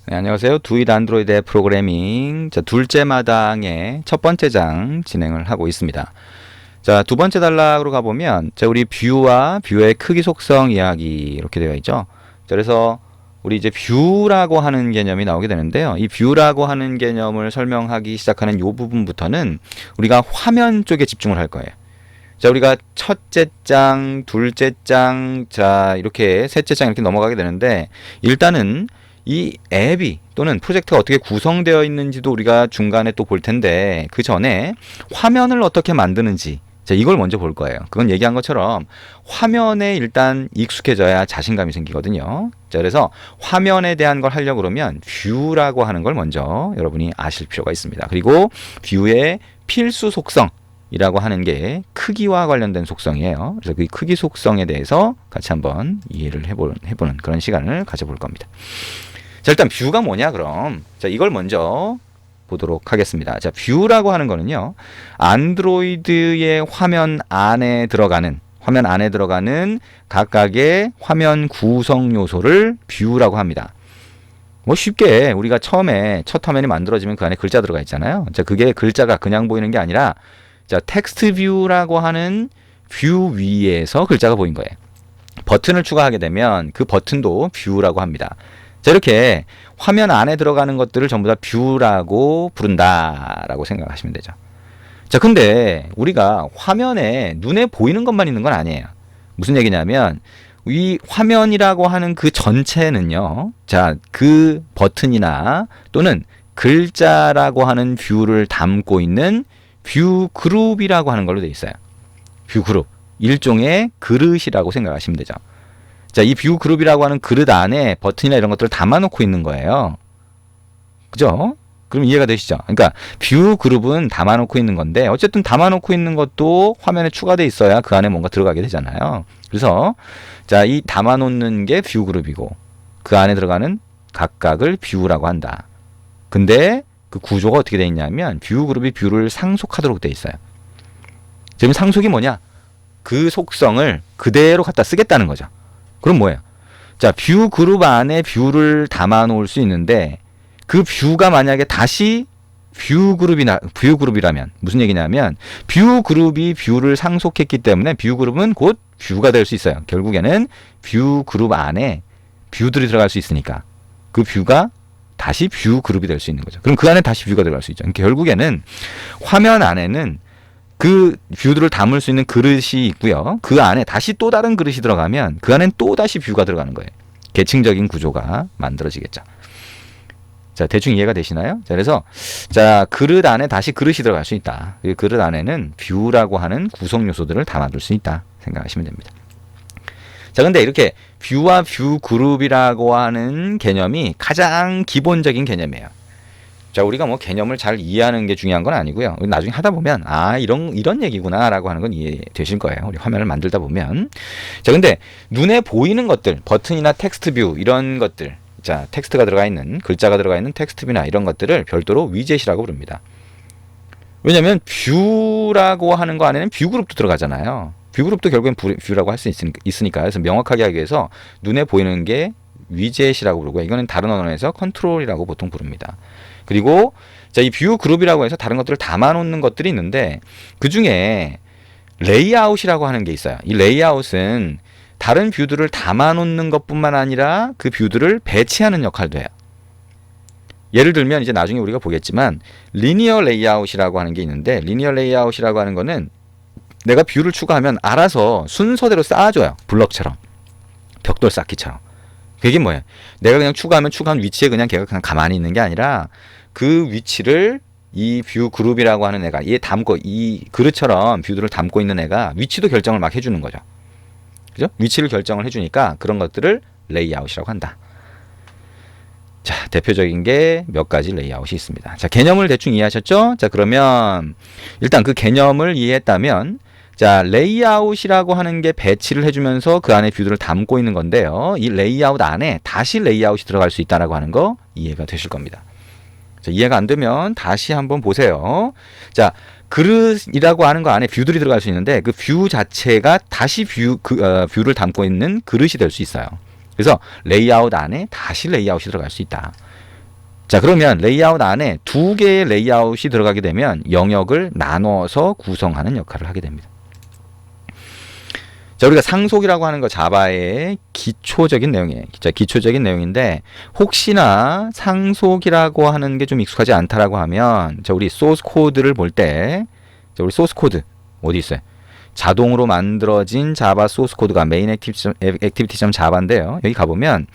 네, 안녕하세요. 두잇 안드로이드 앱 프로그래밍 둘째 마당의 첫 번째 장 진행을 하고 있습니다. 자, 두 번째 단락으로 가보면 우리 뷰와 뷰의 크기 속성 이야기 이렇게 되어 있죠. 자, 그래서 우리 이제 뷰라고 하는 개념이 나오게 되는데요. 이 뷰라고 하는 개념을 설명하기 시작하는 이 부분부터는 우리가 화면 쪽에 집중을 할 거예요. 자, 우리가 첫째 장, 둘째 장, 자, 이렇게 셋째 장 이렇게 넘어가게 되는데, 일단은 이 앱이 또는 프로젝트가 어떻게 구성되어 있는지도 우리가 중간에 또 볼 텐데, 그 전에 화면을 어떻게 만드는지, 자, 이걸 먼저 볼 거예요. 그건 얘기한 것처럼 화면에 일단 익숙해져야 자신감이 생기거든요. 자, 그래서 화면에 대한 걸 하려고 그러면 뷰라고 하는 걸 먼저 여러분이 아실 필요가 있습니다. 그리고 뷰의 필수 속성, 이라고 하는 게 크기와 관련된 속성이에요. 그래서 그 크기 속성에 대해서 같이 한번 이해를 해보는 그런 시간을 가져볼 겁니다. 자, 일단 뷰가 뭐냐 그럼. 자, 이걸 먼저 보도록 하겠습니다. 자, 뷰라고 하는 거는요, 안드로이드의 화면 안에 들어가는 각각의 화면 구성 요소를 뷰라고 합니다. 뭐 쉽게 우리가 처음에 첫 화면이 만들어지면 그 안에 글자 들어가 있잖아요. 자, 그게 글자가 그냥 보이는 게 아니라, 자, 텍스트 뷰라고 하는 뷰 위에서 글자가 보인 거예요. 버튼을 추가하게 되면 그 버튼도 뷰라고 합니다. 자, 이렇게 화면 안에 들어가는 것들을 전부 다 뷰라고 부른다라고 생각하시면 되죠. 자, 근데 우리가 화면에 눈에 보이는 것만 있는 건 아니에요. 무슨 얘기냐면 이 화면이라고 하는 그 전체는요, 자, 그 버튼이나 또는 글자라고 하는 뷰를 담고 있는 뷰 그룹이라고 하는 걸로 되어 있어요. 뷰 그룹. 일종의 그릇이라고 생각하시면 되죠. 자, 이 뷰 그룹이라고 하는 그릇 안에 버튼이나 이런 것들을 담아놓고 있는 거예요. 그죠? 그럼 이해가 되시죠? 그러니까 뷰 그룹은 담아놓고 있는 건데, 어쨌든 담아놓고 있는 것도 화면에 추가되어 있어야 그 안에 뭔가 들어가게 되잖아요. 그래서 자, 이 담아놓는 게 뷰 그룹이고 그 안에 들어가는 각각을 뷰라고 한다. 근데 그 구조가 어떻게 되어 있냐면 뷰 그룹이 뷰를 상속하도록 되어 있어요. 지금 상속이 뭐냐? 그 속성을 그대로 갖다 쓰겠다는 거죠. 그럼 뭐예요? 자, 뷰 그룹 안에 뷰를 담아 놓을 수 있는데, 그 뷰가 만약에 다시 뷰 그룹이라면 무슨 얘기냐면 뷰 그룹이 뷰를 상속했기 때문에 뷰 그룹은 곧 뷰가 될 수 있어요. 결국에는 뷰 그룹 안에 뷰들이 들어갈 수 있으니까 그 뷰가 다시 뷰 그룹이 될 수 있는 거죠. 그럼 그 안에 다시 뷰가 들어갈 수 있죠. 그러니까 결국에는 화면 안에는 그 뷰들을 담을 수 있는 그릇이 있고요. 그 안에 다시 또 다른 그릇이 들어가면 그 안엔 또 다시 뷰가 들어가는 거예요. 계층적인 구조가 만들어지겠죠. 자, 대충 이해가 되시나요? 자, 그래서 자, 그릇 안에 다시 그릇이 들어갈 수 있다. 그 그릇 안에는 뷰라고 하는 구성 요소들을 담아둘 수 있다 생각하시면 됩니다. 자, 근데 이렇게 뷰와 뷰 그룹이라고 하는 개념이 가장 기본적인 개념이에요. 자, 우리가 뭐 개념을 잘 이해하는 게 중요한 건 아니고요. 나중에 하다 보면 이런 얘기구나라고 하는 건 이해되실 거예요. 우리 화면을 만들다 보면. 자, 근데 눈에 보이는 것들, 버튼이나 텍스트 뷰 이런 것들, 자, 텍스트가 들어가 있는, 글자가 들어가 있는 텍스트 뷰나 이런 것들을 별도로 위젯이라고 부릅니다. 왜냐면 뷰라고 하는 거 안에는 뷰 그룹도 들어가잖아요. 뷰 그룹도 결국엔 뷰라고 할 수 있으니까. 그래서 명확하게 하기 위해서 눈에 보이는 게 위젯이라고 부르고, 이거는 다른 언어에서 컨트롤이라고 보통 부릅니다. 그리고 자, 이 뷰 그룹이라고 해서 다른 것들을 담아놓는 것들이 있는데, 그 중에 레이아웃이라고 하는 게 있어요. 이 레이아웃은 다른 뷰들을 담아놓는 것뿐만 아니라 그 뷰들을 배치하는 역할도 해요. 예를 들면 이제 나중에 우리가 보겠지만 리니어 레이아웃이라고 하는 게 있는데, 리니어 레이아웃이라고 하는 거는 내가 뷰를 추가하면 알아서 순서대로 쌓아줘요. 블럭처럼, 벽돌 쌓기처럼. 그게 뭐예요? 내가 그냥 추가한 위치에 그냥 걔가 그냥 가만히 있는 게 아니라 그 위치를 이 뷰 그룹이라고 하는 애가 이 그릇처럼 뷰들을 담고 있는 애가 위치도 결정을 막 해주는 거죠. 그죠? 위치를 결정을 해주니까 그런 것들을 레이아웃이라고 한다. 자, 대표적인 게 몇 가지 레이아웃이 있습니다. 자, 개념을 대충 이해하셨죠? 자, 그러면 일단 그 개념을 이해했다면, 자, 레이아웃이라고 하는 게 배치를 해주면서 그 안에 뷰들을 담고 있는 건데요. 이 레이아웃 안에 다시 레이아웃이 들어갈 수 있다는 거 이해가 되실 겁니다. 자, 이해가 안 되면 다시 한번 보세요. 자, 그릇이라고 하는 거 안에 뷰들이 들어갈 수 있는데, 그 뷰 자체가 다시 뷰를 담고 있는 그릇이 될 수 있어요. 그래서 레이아웃 안에 다시 레이아웃이 들어갈 수 있다. 자, 그러면 레이아웃 안에 두 개의 레이아웃이 들어가게 되면 영역을 나눠서 구성하는 역할을 하게 됩니다. 자, 우리가 상속이라고 하는 거 자바의 기초적인 내용이에요. 자, 기초적인 내용인데 혹시나 상속이라고 하는 게 좀 익숙하지 않다라고 하면 자, 우리 소스 코드를 볼 때 자, 우리 소스 코드 어디 있어요? 자동으로 만들어진 자바 소스 코드가 메인 액티비티.자바인데요. 여기 가보면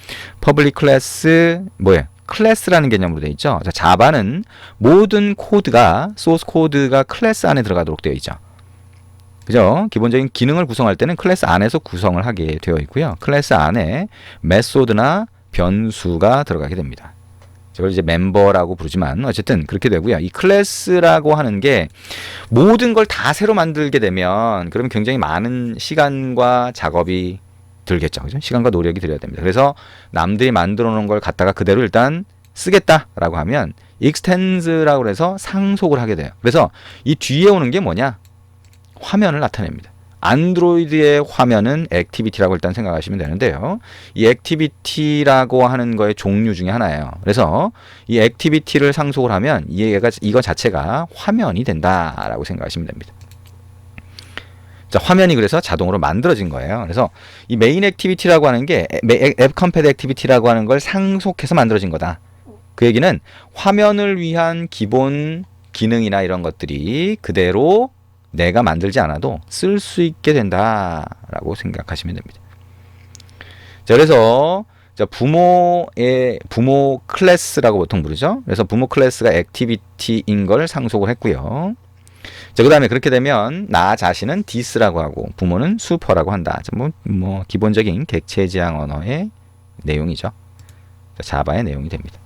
퍼블릭 클래스 뭐예요? 클래스라는 개념으로 되어 있죠. 자, 자바는 모든 코드가 소스 코드가 클래스 안에 들어가도록 되어 있죠. 그죠? 기본적인 기능을 구성할 때는 클래스 안에서 구성을 하게 되어 있고요. 클래스 안에 메소드나 변수가 들어가게 됩니다. 저걸 이제 멤버라고 부르지만 어쨌든 그렇게 되고요. 이 클래스라고 하는 게 모든 걸 다 새로 만들게 되면 그러면 굉장히 많은 시간과 작업이 들겠죠. 그죠? 시간과 노력이 들어야 됩니다. 그래서 남들이 만들어 놓은 걸 갖다가 그대로 일단 쓰겠다라고 하면 extens라고 해서 상속을 하게 돼요. 그래서 이 뒤에 오는 게 뭐냐? 화면을 나타냅니다. 안드로이드의 화면은 액티비티라고 일단 생각하시면 되는데요. 이 액티비티라고 하는 거의 종류 중에 하나예요. 그래서 이 액티비티를 상속을 하면 이거 자체가 화면이 된다라고 생각하시면 됩니다. 자, 화면이 그래서 자동으로 만들어진 거예요. 그래서 이 메인 액티비티라고 하는 게 앱 컴패드 액티비티라고 하는 걸 상속해서 만들어진 거다. 그 얘기는 화면을 위한 기본 기능이나 이런 것들이 그대로 내가 만들지 않아도 쓸 수 있게 된다라고 생각하시면 됩니다. 자, 그래서 부모 클래스라고 보통 부르죠. 그래서 부모 클래스가 액티비티인 걸 상속을 했고요. 자, 그 다음에 그렇게 되면 나 자신은 this라고 하고 부모는 슈퍼라고 한다. 뭐 기본적인 객체 지향 언어의 내용이죠. 자바의 내용이 됩니다.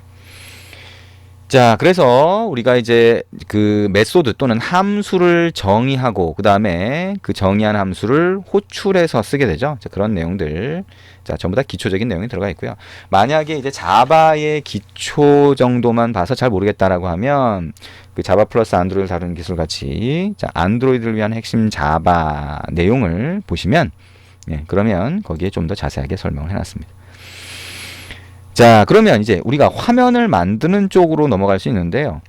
자, 그래서 우리가 이제 그 메소드 또는 함수를 정의하고 그 다음에 그 정의한 함수를 호출해서 쓰게 되죠. 자, 그런 내용들. 자, 전부 다 기초적인 내용이 들어가 있고요. 만약에 이제 자바의 기초 정도만 봐서 잘 모르겠다라고 하면 그 자바 플러스 안드로이드를 다루는 기술 같이 자, 안드로이드를 위한 핵심 자바 내용을 보시면 그러면 거기에 좀 더 자세하게 설명을 해놨습니다. 자, 그러면 이제 우리가 화면을 만드는 쪽으로 넘어갈 수 있는데요.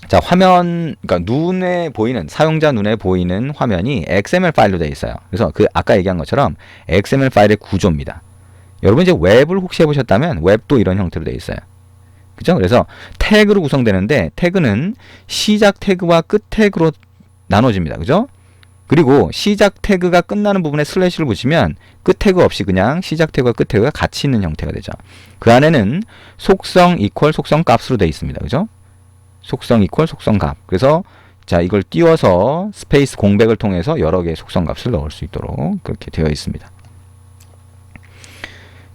자, 그러니까 눈에 보이는, 사용자 눈에 보이는 화면이 XML 파일로 되어 있어요. 그래서 그 아까 얘기한 것처럼 XML 파일의 구조입니다. 여러분 이제 웹을 혹시 해보셨다면 웹도 이런 형태로 되어 있어요. 그죠? 그래서 태그로 구성되는데 태그는 시작 태그와 끝 태그로 나눠집니다. 그죠? 그리고 시작 태그가 끝나는 부분에 슬래시를 붙이면 끝 태그 없이 그냥 시작 태그와 끝 태그가 같이 있는 형태가 되죠. 그 안에는 속성 이퀄 속성 값으로 되어 있습니다. 그죠? 속성 이퀄 속성 값. 그래서 자, 이걸 띄워서 스페이스 공백을 통해서 여러 개의 속성 값을 넣을 수 있도록 그렇게 되어 있습니다.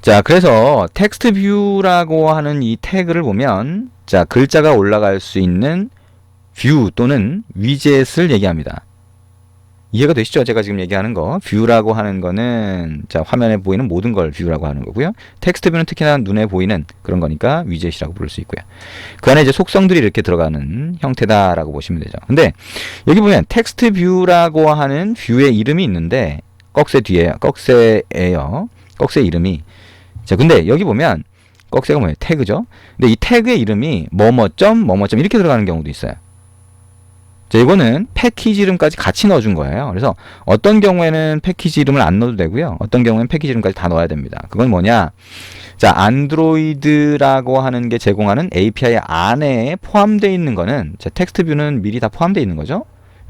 자, 그래서 텍스트 뷰라고 하는 이 태그를 보면 자, 글자가 올라갈 수 있는 뷰 또는 위젯을 얘기합니다. 이해가 되시죠? 제가 지금 얘기하는 거. 뷰라고 하는 거는 자, 화면에 보이는 모든 걸 뷰라고 하는 거고요. 텍스트 뷰는 특히나 눈에 보이는 그런 거니까 위젯이라고 부를 수 있고요. 그 안에 이제 속성들이 이렇게 들어가는 형태다라고 보시면 되죠. 근데 여기 보면 텍스트 뷰라고 하는 뷰의 이름이 있는데 꺽쇠 뒤에요. 꺽쇠예요. 꺽쇠 이름이. 자, 근데 여기 보면 꺽쇠가 뭐예요? 태그죠. 근데 이 태그의 이름이 뭐뭐점 이렇게 들어가는 경우도 있어요. 자, 이거는 패키지 이름까지 같이 넣어준 거예요. 그래서 어떤 경우에는 패키지 이름을 안 넣어도 되고요. 어떤 경우에는 패키지 이름까지 다 넣어야 됩니다. 그건 뭐냐? 자, 안드로이드라고 하는 게 제공하는 API 안에 포함되어 있는 거는 자, 텍스트 뷰는 미리 다 포함되어 있는 거죠.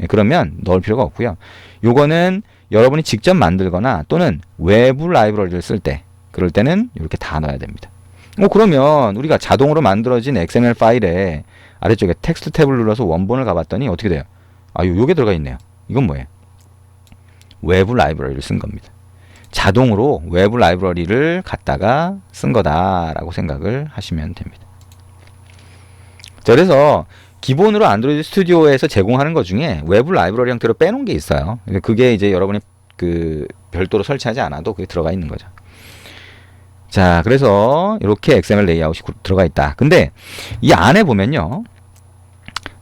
그러면 넣을 필요가 없고요. 요거는 여러분이 직접 만들거나 또는 외부 라이브러리를 쓸 때 그럴 때는 이렇게 다 넣어야 됩니다. 그러면 우리가 자동으로 만들어진 XML 파일에 아래쪽에 텍스트 탭을 눌러서 원본을 가봤더니 어떻게 돼요? 아, 요게 들어가 있네요. 이건 뭐예요? 외부 라이브러리를 쓴 겁니다. 자동으로 외부 라이브러리를 갖다가 쓴 거다라고 생각을 하시면 됩니다. 자, 그래서 기본으로 안드로이드 스튜디오에서 제공하는 것 중에 외부 라이브러리 형태로 빼놓은 게 있어요. 그게 이제 여러분이 그 별도로 설치하지 않아도 그게 들어가 있는 거죠. 자, 그래서 이렇게 XML 레이아웃이 들어가 있다. 근데 이 안에 보면요.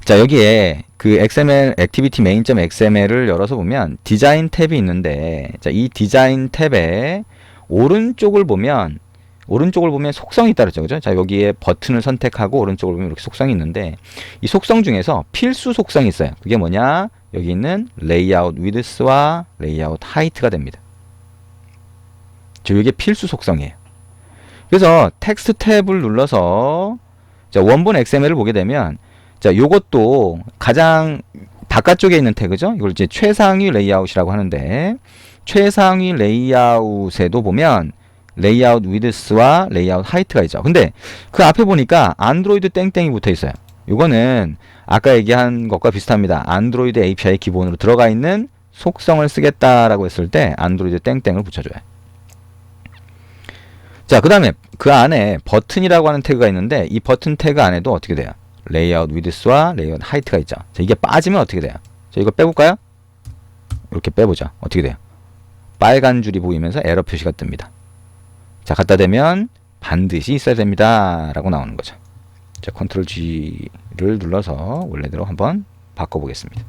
자, 여기에 그 XML 액티비티 main.xml을 열어서 보면 디자인 탭이 있는데 자, 이 디자인 탭의 오른쪽을 보면 오른쪽을 보면 속성이 있다 그랬죠. 그죠? 자, 여기에 버튼을 선택하고 오른쪽을 보면 이렇게 속성이 있는데 이 속성 중에서 필수 속성이 있어요. 그게 뭐냐? 여기 있는 레이아웃 위드스와 레이아웃 하이트가 됩니다. 이게 필수 속성이에요. 그래서 텍스트 탭을 눌러서 자, 원본 XML을 보게 되면 자, 요것도 가장 바깥쪽에 있는 태그죠. 이걸 이제 최상위 레이아웃이라고 하는데 최상위 레이아웃에도 보면 레이아웃 위드스와 레이아웃 하이트가 있죠. 근데 그 앞에 보니까 안드로이드 땡땡이 붙어 있어요. 요거는 아까 얘기한 것과 비슷합니다. 안드로이드 API 기본으로 들어가 있는 속성을 쓰겠다라고 했을 때 안드로이드 땡땡을 붙여줘요. 자, 그 다음에 그 안에 버튼이라고 하는 태그가 있는데 이 버튼 태그 안에도 어떻게 돼요? 레이아웃 위드스와 레이아웃 하이트가 있죠. 자, 이게 빠지면 어떻게 돼요? 자, 이거 빼볼까요? 이렇게 빼보죠. 어떻게 돼요? 빨간 줄이 보이면서 에러 표시가 뜹니다. 자, 갖다 대면 반드시 있어야 됩니다 라고 나오는 거죠. 자, 컨트롤 G를 눌러서 원래대로 한번 바꿔보겠습니다.